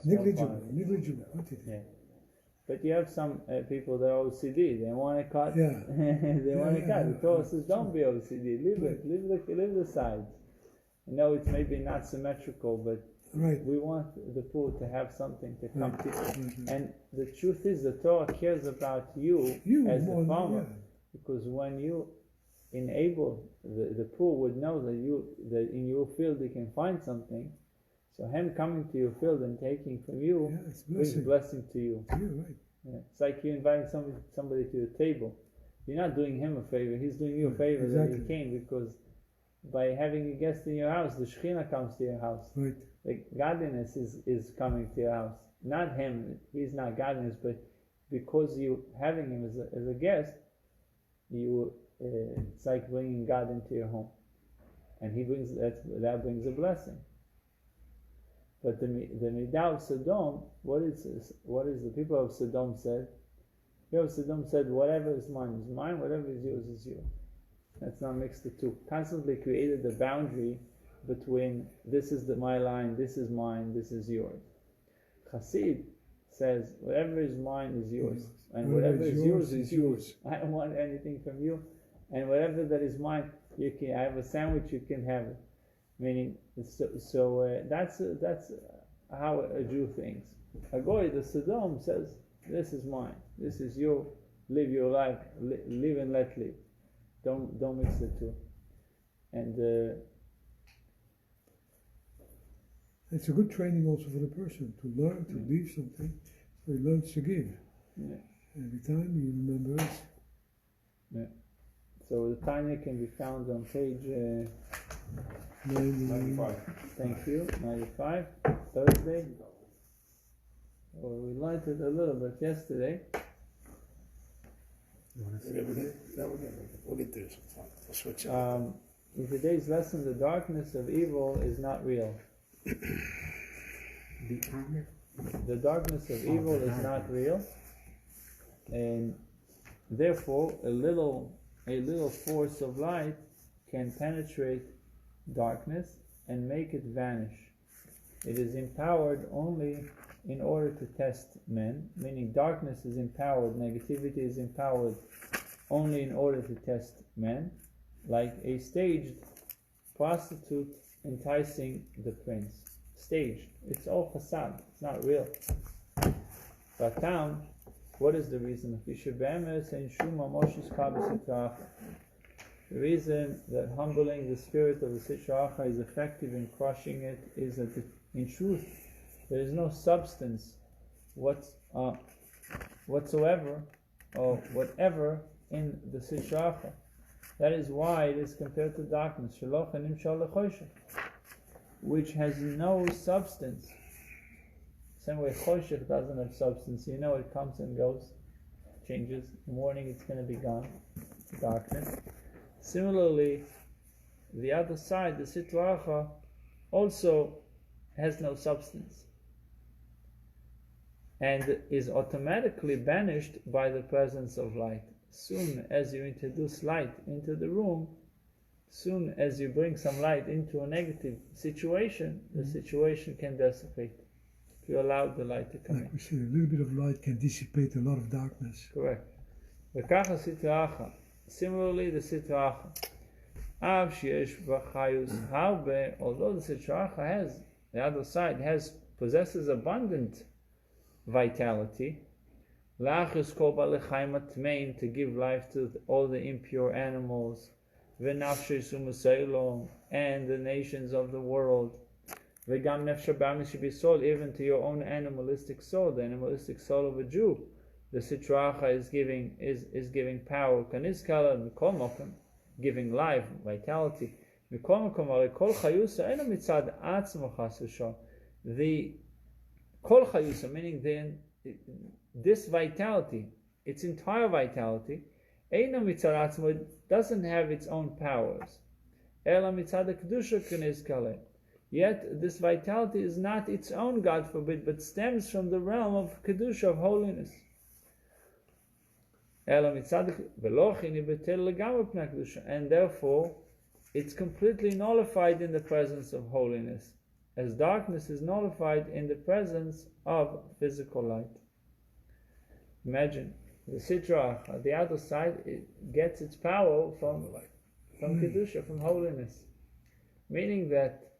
Negligible. Yeah. But you have some people that are OCD. They want to cut. Yeah. They want to cut. The Torah says, "Don't be OCD. Leave the sides." I know it's maybe not symmetrical, but we want the poor to have something to come to. Mm-hmm. And the truth is, the Torah cares about you as the farmer, because when you enable the poor would know that in your field they can find something. So him coming to your field and taking from you brings blessing to you. Yeah. It's like you inviting somebody to your table. You're not doing him a favor, he's doing you a favor that he came, because by having a guest in your house, the Shekhinah comes to your house. Right. The godliness is coming to your house. Not him, he's not godliness, but because you having him as a guest, it's like bringing God into your home. And he brings that brings a blessing. But the Midah of Sodom, what is the people of Sodom said? The people of Sodom said, whatever is mine, whatever is yours is yours. Let's not mix the two. Constantly created the boundary between this is my line, this is mine, this is yours. Chassid says, whatever is mine is yours, and whatever is yours is yours. I don't want anything from you, and whatever that is mine, you can. I have a sandwich, you can have it. Meaning, that's how a Jew thinks. A Goy, the Sodom, says, this is mine, this is you, live your life, live and let live. Don't mix the two. And it's a good training also for the person to learn to leave something, so he learns to give. Yeah. Every time he remembers. Yeah. So the Tanya can be found on page 95. Thank you. 95, Thursday. Well, we learned it a little bit yesterday. We'll get there sometime. We'll switch In today's lesson, the darkness of evil is not real. The darkness of evil is not real, and therefore a little force of light can penetrate darkness and make it vanish. It is empowered only in order to test men, meaning darkness is empowered, negativity is empowered only in order to test men, like a staged prostitute enticing the prince. Staged. It's all facade. It's not real. Batam, what is the reason? The reason that humbling the spirit of the Sitra Achra is effective in crushing it is that in truth there is no substance whatsoever or whatever in the Sitra Achra. That is why it is compared to darkness, which has no substance. Same way Choshech doesn't have substance. You know, it comes and goes, changes. In the morning it's going to be gone, darkness. Similarly, the other side, the Sitra Achra, also has no substance and is automatically banished by the presence of light. Soon as you introduce light into the room, soon as you bring some light into a negative situation, the situation can dissipate. If you allow the light to come in. We say a little bit of light can dissipate a lot of darkness. Correct. Similarly, the Sitra Achra. Although the Sitra Achra has, the other side possesses abundant vitality, to give life to all the impure animals, and the nations of the world, even to your own animalistic soul, the animalistic soul of a Jew. The Sitra Achra is giving power, giving life, vitality. The Kol Chayusa, meaning this vitality, its entire vitality, doesn't have its own powers. Yet this vitality is not its own, God forbid, but stems from the realm of Kedusha, of holiness. And therefore it's completely nullified in the presence of holiness. as darkness is nullified in the presence of physical light. Imagine the Sitra, the other side, it gets its power from Kedusha, from holiness. Meaning that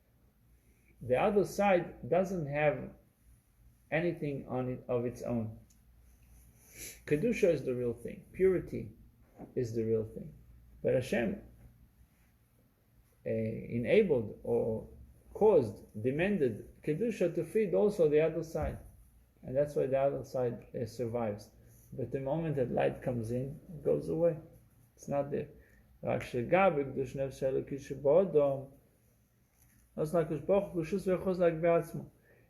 the other side doesn't have anything on it of its own. Kedusha is the real thing. Purity is the real thing. But Hashem enabled or caused, demanded Kedusha to feed also the other side. And that's why the other side survives. But the moment that light comes in, it goes away. It's not there.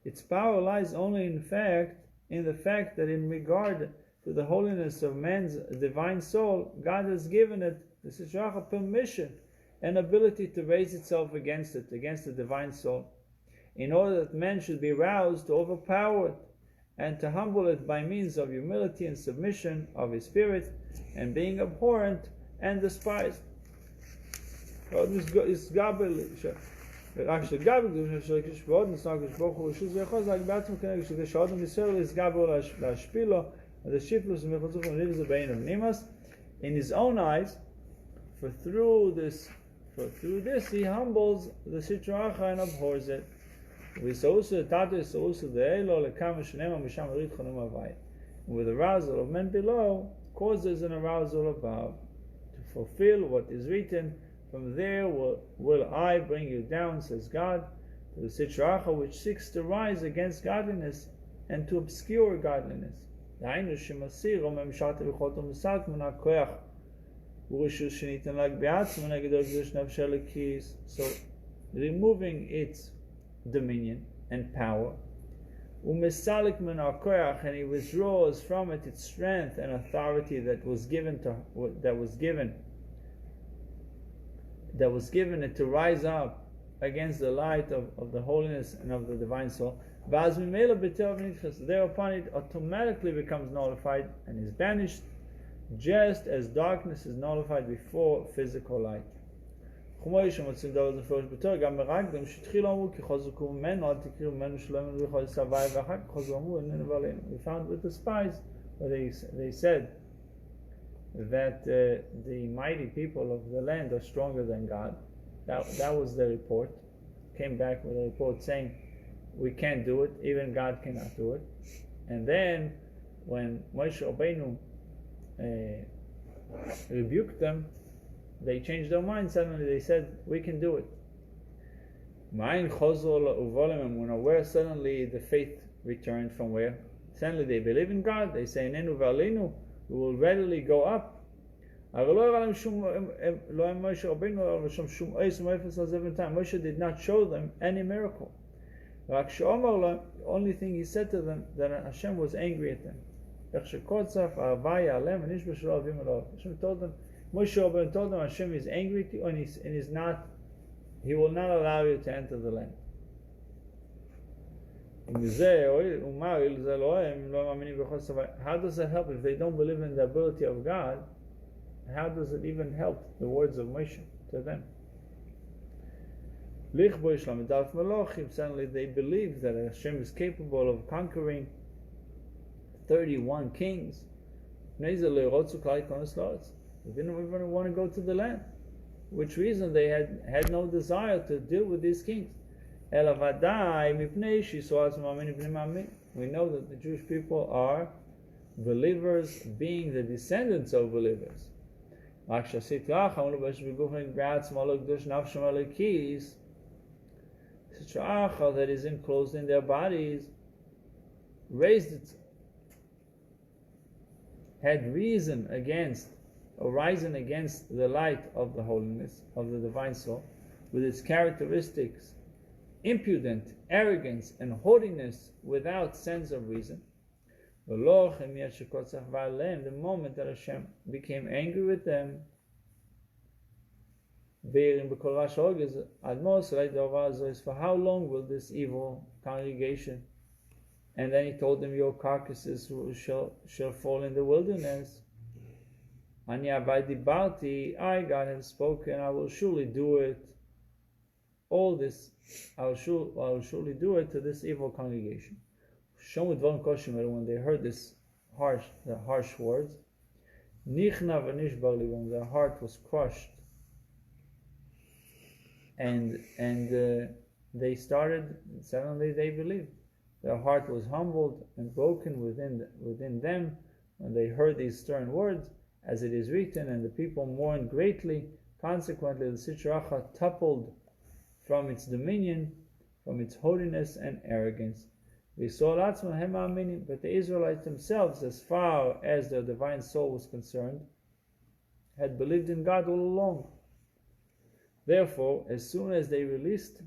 Its power lies only in the fact that in regard to the holiness of man's divine soul, God has given it the permission and ability to raise itself against it, against the divine soul, in order that man should be roused to overpower it and to humble it by means of humility and submission of his spirit, and being abhorrent and despised. In his own eyes, for through this he humbles the Sitra Achra and abhors it. With arousal of men below causes an arousal above. To fulfill what is written, from there will I bring you down, says God, to the Sitra Achra which seeks to rise against godliness and to obscure godliness. So, removing its dominion and power, and he withdraws from it its strength and authority that was given it to rise up against the light of the holiness and of the divine soul. Thereupon it automatically becomes nullified and is banished, just as darkness is nullified before physical light. We found with the spies, they said that the mighty people of the land are stronger than God. That was the report. Came back with a report saying, we can't do it, even God cannot do it. And then when Moshe Rabbeinu rebuked them, they changed their mind. Suddenly they said, we can do it. Where suddenly the faith returned from where? Suddenly they believe in God. They say, we will readily go up. Moshe did not show them any miracle. The only thing he said to them, that Hashem was angry at them. Hashem told them, Moshe Rabbeinu told them, Hashem is angry to you, and he will not allow you to enter the land. How does that help? If they don't believe in the ability of God, how does it even help the words of Moshe to them? Suddenly they believe that Hashem is capable of conquering 31 kings. They didn't even want to go to the land. Which reason they had no desire to deal with these kings. We know that the Jewish people are believers, being the descendants of believers. That is enclosed in their bodies raised itself, had risen against the light of the holiness of the divine soul, with its characteristics, impudent, arrogance, and haughtiness without sense of reason. The moment that Hashem became angry with them, for how long will this evil congregation? And then he told them, your carcasses shall fall in the wilderness. I, God, have spoken, I will surely do it. all this, I will surely do it to this evil congregation. When they heard the harsh words, their heart was crushed, and suddenly they believed. Their heart was humbled and broken within them when they heard these stern words, as it is written, and the people mourned greatly. Consequently, the Sitra Achra toppled from its dominion, from its holiness and arrogance. But the Israelites themselves, as far as their divine soul was concerned, had believed in God all along. Therefore, as soon as they were released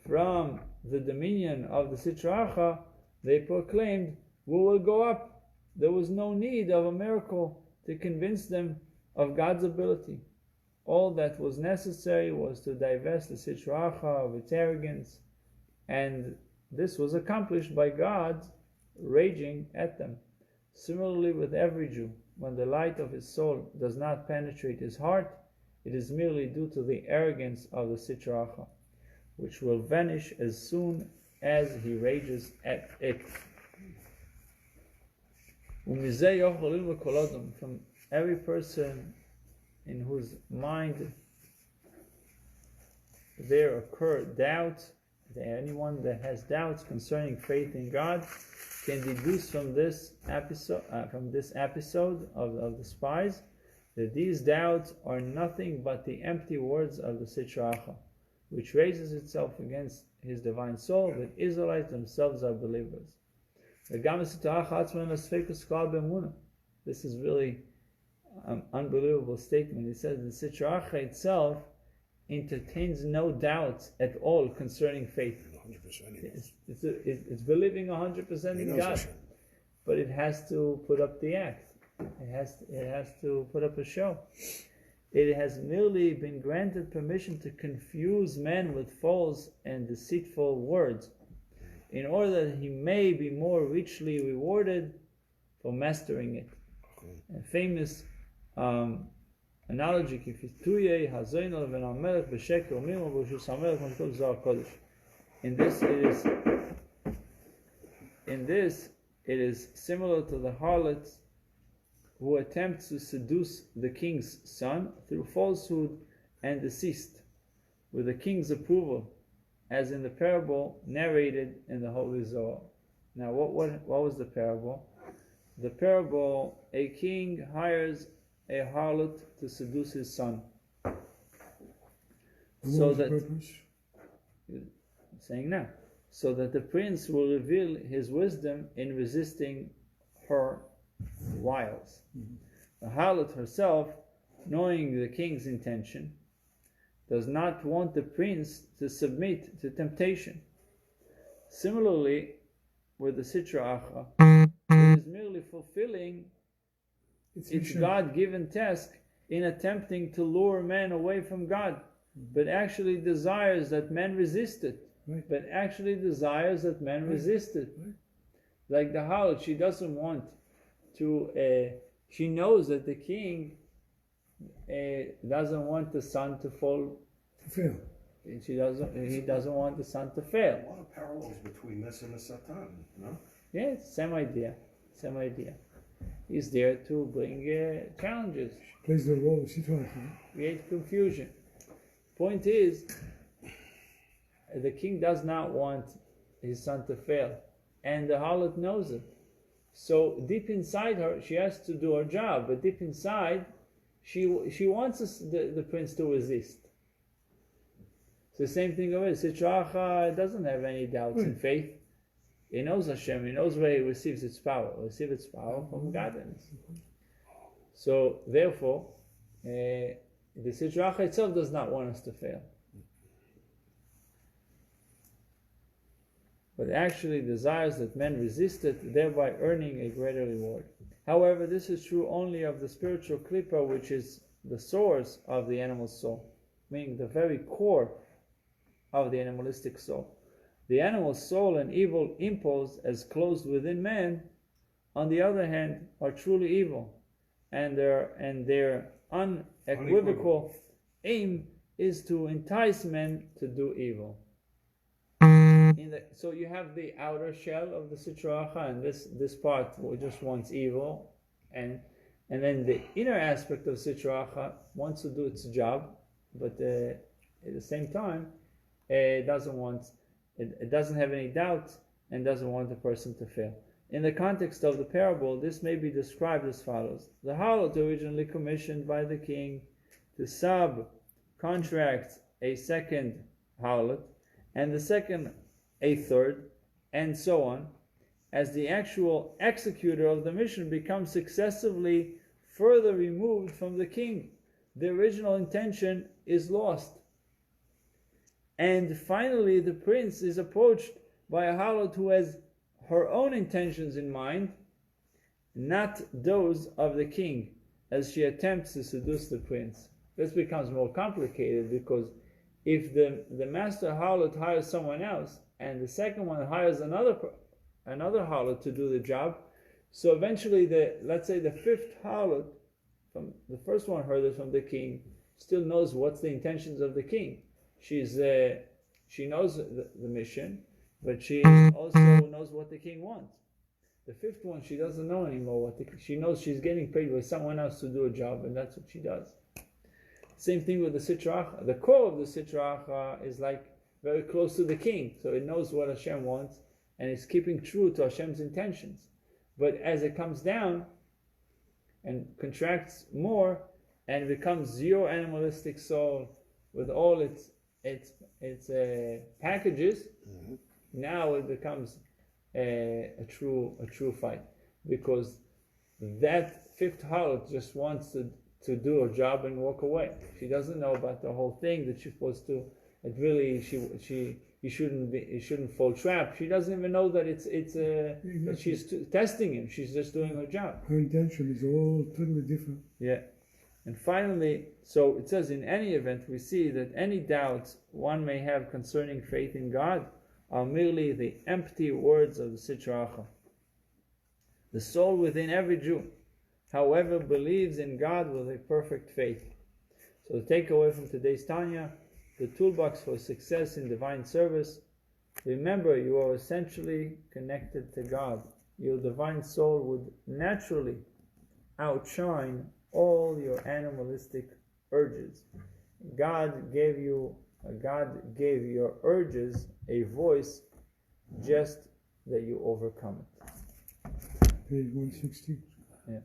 from the dominion of the Sitra Achra, they proclaimed, "We will go up." There was no need of a miracle to convince them of God's ability. All that was necessary was to divest the Sitra Achra of its arrogance, and this was accomplished by God raging at them. Similarly with every Jew, when the light of his soul does not penetrate his heart, it is merely due to the arrogance of the Sitra Achra, which will vanish as soon as he rages at it. From every person in whose mind there occur doubts, anyone that has doubts concerning faith in God can deduce from this episode of the spies that these doubts are nothing but the empty words of the Sitra Achra, which raises itself against his divine soul, that Israelites themselves are believers. This is really an unbelievable statement. He says the Sitra Achra itself entertains no doubts at all concerning faith. 100%. It's believing 100% in God, but it has to put up the act. It has to put up a show. It has merely been granted permission to confuse men with false and deceitful words, in order that he may be more richly rewarded for mastering it. A famous analogy, in this it is similar to the harlot who attempts to seduce the king's son through falsehood and deceit, with the king's approval, as in the parable narrated in the Holy Zohar. Now, what was the parable? The parable: a king hires a harlot to seduce his son. So that, saying now, so that the prince will reveal his wisdom in resisting her wiles. The harlot herself, knowing the king's intention, does not want the prince to submit to temptation. Similarly, with the Sitra Achra, it is merely fulfilling its God-given task in attempting to lure men away from God, but actually desires that men resist it. Right. Like the harlot, she doesn't want to. She knows that the king doesn't want the son to fall. To fail. He doesn't want the son to fail. A lot of parallels between this and the Satan, no? Yeah, same idea. He's there to bring challenges. Plays the role of Sitra Achra. Create confusion. Point is, the king does not want his son to fail, and the harlot knows it. So deep inside her, she has to do her job, but deep inside, she wants the prince to resist. It's the same thing over here. Sitra Achra doesn't have any doubts in faith. He knows Hashem. He knows where he receives its power. It receives its power from godliness. So therefore, the Sitra Achra itself does not want us to fail, but actually desires that men resist it, thereby earning a greater reward. However, this is true only of the spiritual klippa, which is the source of the animal soul, meaning the very core of the animalistic soul. The animal soul and evil impulse, as closed within man, on the other hand, are truly evil, and their unequivocal aim is to entice men to do evil. So you have the outer shell of the Sitra Achra, and this part just wants evil, and then the inner aspect of Sitra Achra wants to do its job, but at the same time, it doesn't have any doubt and doesn't want the person to fail. In the context of the parable, this may be described as follows. The harlot originally commissioned by the king to subcontract a second harlot, and the second a third, and so on, as the actual executor of the mission becomes successively further removed from the king. The original intention is lost. And finally, the prince is approached by a harlot who has her own intentions in mind, not those of the king, as she attempts to seduce the prince. This becomes more complicated because if the master harlot hires someone else and the second one hires another harlot to do the job, so eventually let's say the fifth harlot, from the first one heard it from the king, still knows what's the intentions of the king. She knows the mission, but she also knows what the king wants. The fifth one, she doesn't know anymore she knows she's getting paid by someone else to do a job, and that's what she does. Same thing with the Sitra Achra. The core of the Sitra Achra is like very close to the king, so it knows what Hashem wants, and it's keeping true to Hashem's intentions. But as it comes down and contracts more and becomes zero animalistic soul with all its packages, now it becomes a true fight, because that fifth harlot just wants to do her job and walk away. She doesn't know about the whole thing that she's supposed to. It really he shouldn't fall trap. She doesn't even know that that she's testing him. She's just doing her job. Her intention is all totally different. Yeah. And finally, so it says, in any event, we see that any doubts one may have concerning faith in God are merely the empty words of the Sitra Achra. The soul within every Jew, however, believes in God with a perfect faith. So the takeaway from today's Tanya, the toolbox for success in divine service: remember, you are essentially connected to God. Your divine soul would naturally outshine all your animalistic urges. God gave your urges a voice, just that you overcome it. Page 160. Yeah.